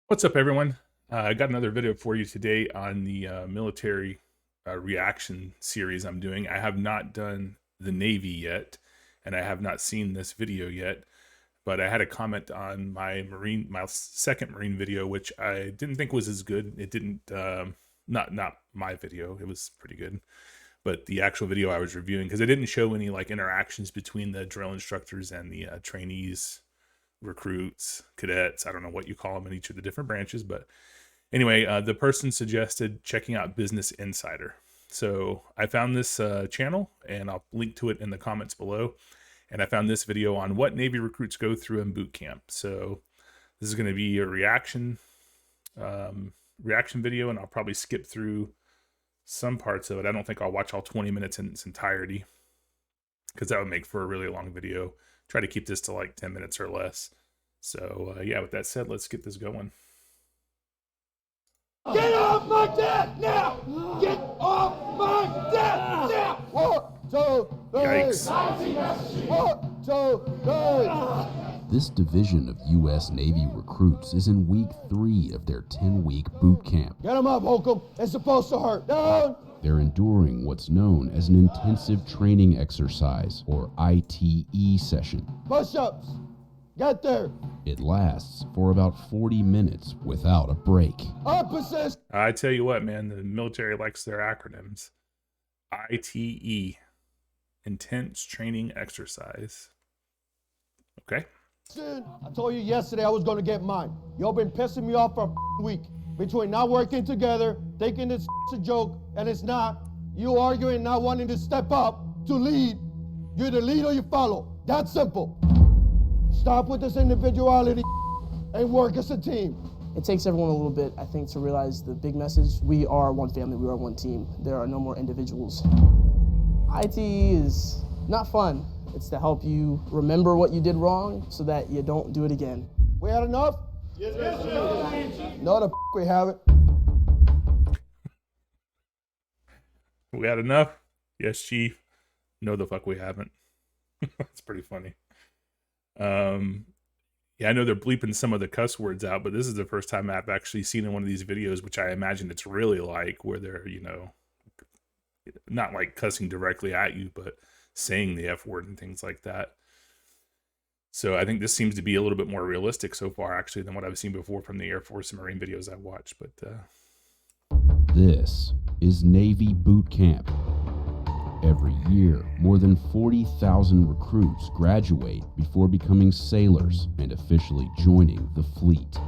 What's up, everyone? I got another video for you today on the military reaction series I'm doing. I have not done the Navy yet, and I have not seen this video yet, but I had a comment on my second Marine video, which I didn't think was as good. It didn't, not my video. It was pretty good, but the actual video I was reviewing, because it didn't show any like interactions between the drill instructors and the trainees, recruits, cadets. I don't know what you call them in each of the different branches, but anyway, the person suggested checking out Business Insider. So I found this channel, and I'll link to it in the comments below. And I found this video on what Navy recruits go through in boot camp. So this is going to be a reaction video, and I'll probably skip through some parts of it. I don't think I'll watch all 20 minutes in its entirety, because that would make for a really long video. Try to keep this to like 10 minutes or less. So yeah, with that said, let's get this going. Get off my deck now! Get off my deck now! 1, 2, 3. Yikes. 1, 2, 3. This division of U.S. Navy recruits is in week 3 of their 10-week boot camp. Get them up, Holcomb. It's supposed to hurt. Down! They're enduring what's known as an intensive training exercise, or ITE session. Push-ups. Get there. It lasts for about 40 minutes without a break. Opposition. I tell you what, man, the military likes their acronyms. ITE, Intense Training Exercise. Okay. I told you yesterday I was going to get mine. Y'all been pissing me off for a week. Between not working together, thinking it's a joke, and it's not, you arguing, not wanting to step up to lead. You either lead or you follow. That's simple. Stop with this individuality and work as a team. It takes everyone a little bit, I think, to realize the big message. We are one family, we are one team. There are no more individuals. IT is not fun. It's to help you remember what you did wrong so that you don't do it again. We had enough? Yes, no, the we haven't. We had enough? Yes, Chief. No, the fuck we haven't. That's pretty funny. Yeah, I know they're bleeping some of the cuss words out, but this is the first time I've actually seen in one of these videos, which I imagine it's really like, where they're, you know, not like cussing directly at you, but saying the F word and things like that. So I think this seems to be a little bit more realistic so far, actually, than what I've seen before from the Air Force and Marine videos I've watched. But This is Navy boot camp. Every year, more than 40,000 recruits graduate before becoming sailors and officially joining the fleet.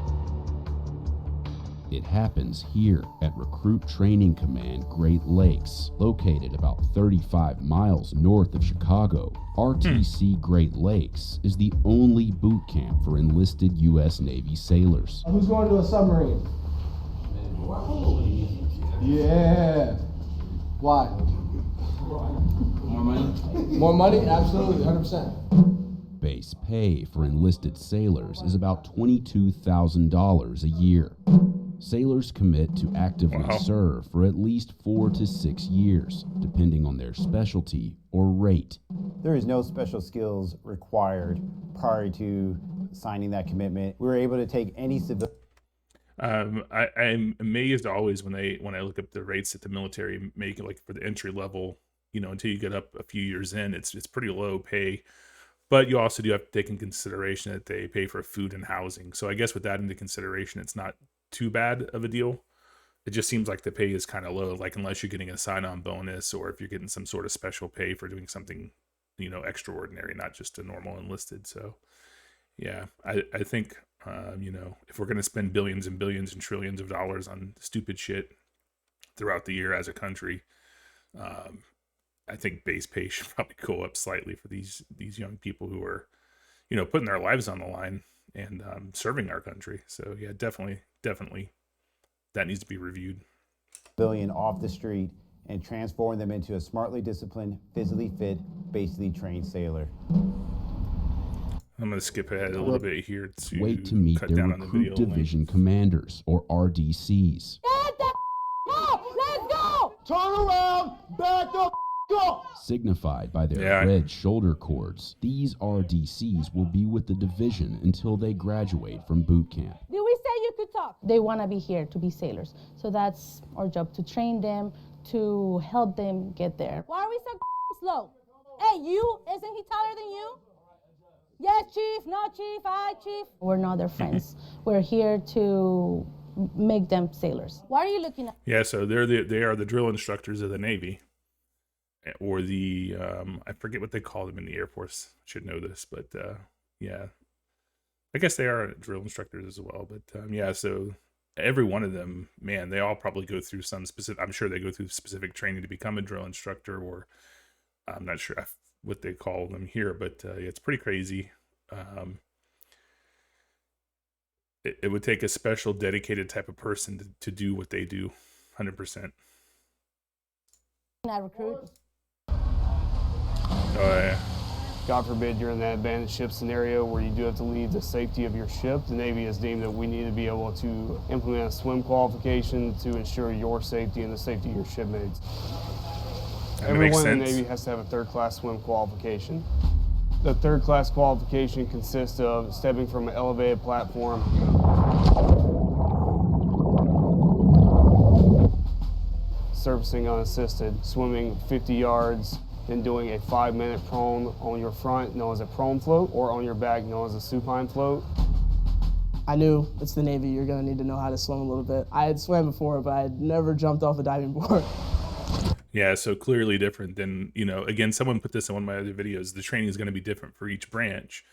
It happens here at Recruit Training Command Great Lakes, located about 35 miles north of Chicago. RTC Great Lakes is the only boot camp for enlisted U.S. Navy sailors. Who's going to a submarine? Yeah. Why? More money? More money? Absolutely, 100%. Base pay for enlisted sailors is about $22,000 a year. Sailors commit to actively serve for at least 4 to 6 years, depending on their specialty or rate. There is no special skills required prior to signing that commitment. We were able to take any civil. I'm amazed always when I look up the rates that the military make, like for the entry level, you know, until you get up a few years in, it's pretty low pay. But you also do have to take in consideration that they pay for food and housing. So I guess with that into consideration, it's not too bad of a deal. It just seems like the pay is kind of low, like unless you're getting a sign-on bonus or if you're getting some sort of special pay for doing something, you know, extraordinary, not just a normal enlisted. So yeah, I think, you know, if we're going to spend billions and billions and trillions of dollars on stupid shit throughout the year as a country, I think base pay should probably go up slightly for these young people who are, you know, putting their lives on the line and serving our country. So yeah, definitely that needs to be reviewed. Civilian off the street and transform them into a smartly disciplined, physically fit, basically trained sailor. I'm going to skip ahead a little bit here to Wait to meet cut their down on the recruit video division commanders, or RDCs. Get the up! Let's go! Turn around! Back up! Go! Signified by their red shoulder cords, these RDCs will be with the division until they graduate from boot camp. Did we say you good talk. They want to be here to be sailors. So that's our job, to train them, to help them get there. Why are we so slow? Hey, you, isn't he taller than you? Yes, chief, no, chief, I, chief. We're not their friends. We're here to make them sailors. Why are you looking at? Yeah, so they are the drill instructors of the Navy, or the I forget what they call them in the Air Force. I should know this, but yeah, I guess they are drill instructors as well. But yeah, so every one of them, man, they all probably go through some specific. I'm sure they go through specific training to become a drill instructor, or I'm not sure what they call them here, but it's pretty crazy. It would take a special, dedicated type of person to do what they do, 100%. I recruit. Oh yeah. God forbid you're in that abandoned ship scenario where you do have to leave the safety of your ship. The Navy has deemed that we need to be able to implement a swim qualification to ensure your safety and the safety of your shipmates. Everyone in the Navy has to have a third-class swim qualification. The third-class qualification consists of stepping from an elevated platform, surfacing unassisted, swimming 50 yards, then doing a 5-minute prone on your front, known as a prone float, or on your back, known as a supine float. I knew it's the Navy, you're gonna need to know how to swim a little bit. I had swam before, but I had never jumped off a diving board. Yeah, so clearly different than, again, someone put this in one of my other videos. The training is going to be different for each branch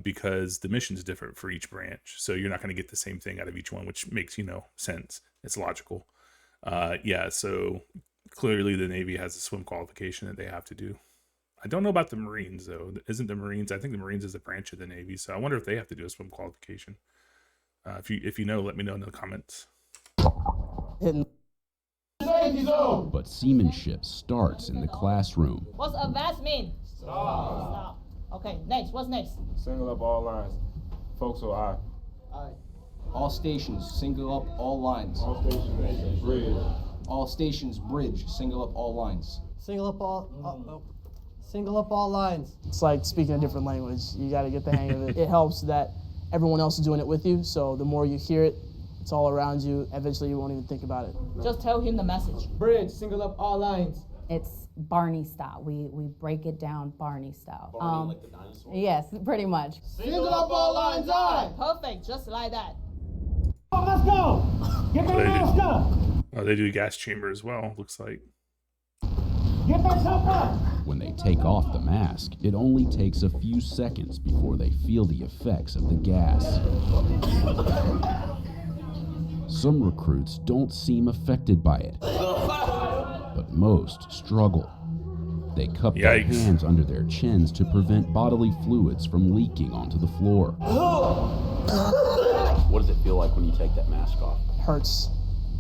because the mission is different for each branch. So you're not going to get the same thing out of each one, which makes, sense. It's logical. Yeah, so clearly the Navy has a swim qualification that they have to do. I don't know about the Marines, though. Isn't the Marines? I think the Marines is a branch of the Navy, so I wonder if they have to do a swim qualification. If you know, let me know in the comments. But seamanship starts in the classroom. What's advance mean? Stop. Okay, next. What's next? Single up all lines. Forecastle I. All stations, single up all lines. All stations, bridge. All stations, bridge, single up all lines. Single up all lines. It's like speaking a different language. You gotta get the hang of it. It helps that everyone else is doing it with you, so the more you hear it, it's all around you. Eventually, you won't even think about it. Just tell him the message. Bridge, single up all lines. It's Barney style. We break it down Barney style. Barney like the dinosaur? Yes, pretty much. Single up all lines, aye. Perfect, just like that. Oh, let's go. Get that mask up. Oh, they do gas chamber as well, looks like. Get that top up. When they take off the mask, it only takes a few seconds before they feel the effects of the gas. Some recruits don't seem affected by it, but most struggle. They cup their hands under their chins to prevent bodily fluids from leaking onto the floor. What does it feel like when you take that mask off? Hurts,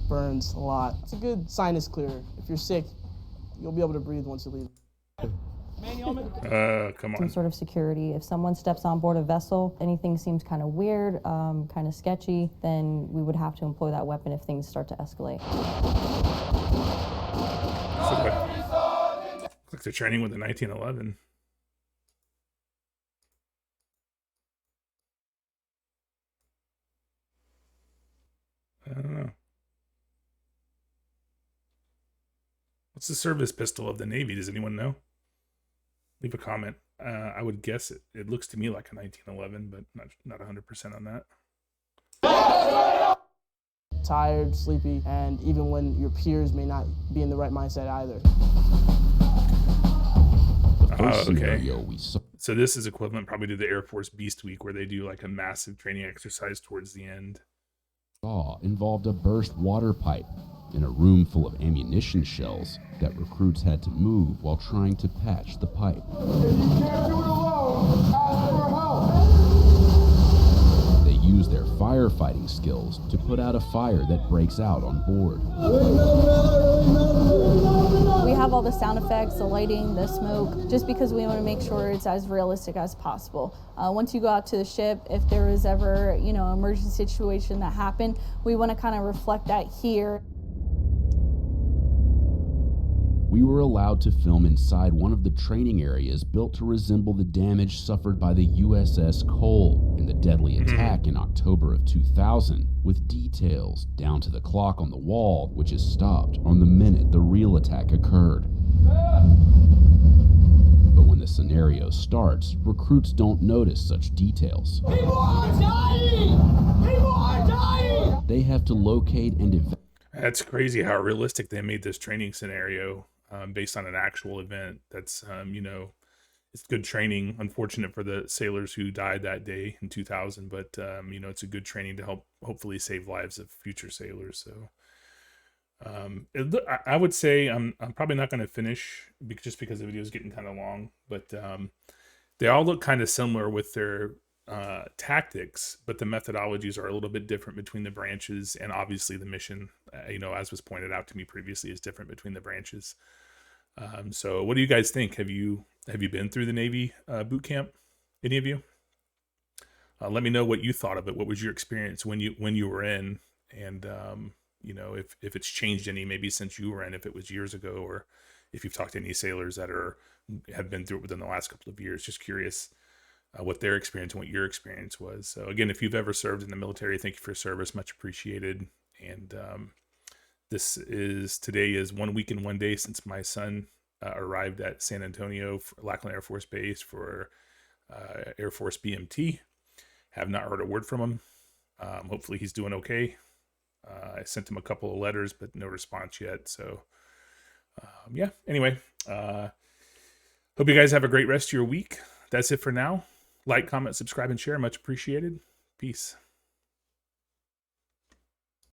burns a lot. It's a good sinus clearer. If you're sick, you'll be able to breathe once you leave. Come Some on. sort of security. If someone steps on board a vessel, anything seems kind of weird, kind of sketchy, then we would have to employ that weapon if things start to escalate. Looks like they're training with the 1911. I don't know. What's the service pistol of the Navy? Does anyone know? Leave a comment. I would guess it looks to me like a 1911, but not 100% on that. Tired, sleepy, and even when your peers may not be in the right mindset either. Okay. So this is equivalent probably to the Air Force Beast Week, where they do like a massive training exercise towards the end. Involved a burst water pipe in a room full of ammunition shells that recruits had to move while trying to patch the pipe. If you can't do it alone, ask for help. They use their firefighting skills to put out a fire that breaks out on board. We have all the sound effects, the lighting, the smoke, just because we want to make sure it's as realistic as possible. Once you go out to the ship, if there was ever, emergency situation that happened, we want to kind of reflect that here. We were allowed to film inside one of the training areas built to resemble the damage suffered by the USS Cole in the deadly attack in October of 2000, with details down to the clock on the wall, which is stopped on the minute the real attack occurred. But when the scenario starts, recruits don't notice such details. People are dying! People are dying! They have to locate and evacuate. That's crazy how realistic they made this training scenario based on an actual event. That's, you know, it's good training. Unfortunate for the sailors who died that day in 2000, but, you know, it's a good training to help hopefully save lives of future sailors. So I would say I'm probably not going to finish just because the video is getting kind of long, but they all look kind of similar with their tactics, but the methodologies are a little bit different between the branches, and obviously the mission, you know, as was pointed out to me previously, is different between the branches. So what do you guys think? Have you been through the Navy boot camp? Any of you? Let me know what you thought of it. What was your experience when you were in, and you know, if it's changed any maybe since you were in, if it was years ago, or if you've talked to any sailors that have been through it within the last couple of years. Just curious what their experience and what your experience was. So again, if you've ever served in the military, thank you for your service, much appreciated. And today is 1 week and 1 day since my son arrived at San Antonio for Lackland Air Force Base for Air Force BMT. Have not heard a word from him. Hopefully he's doing okay. I sent him a couple of letters, but no response yet. So yeah, anyway, hope you guys have a great rest of your week. That's it for now. Like, comment, subscribe, and share. Much appreciated. Peace.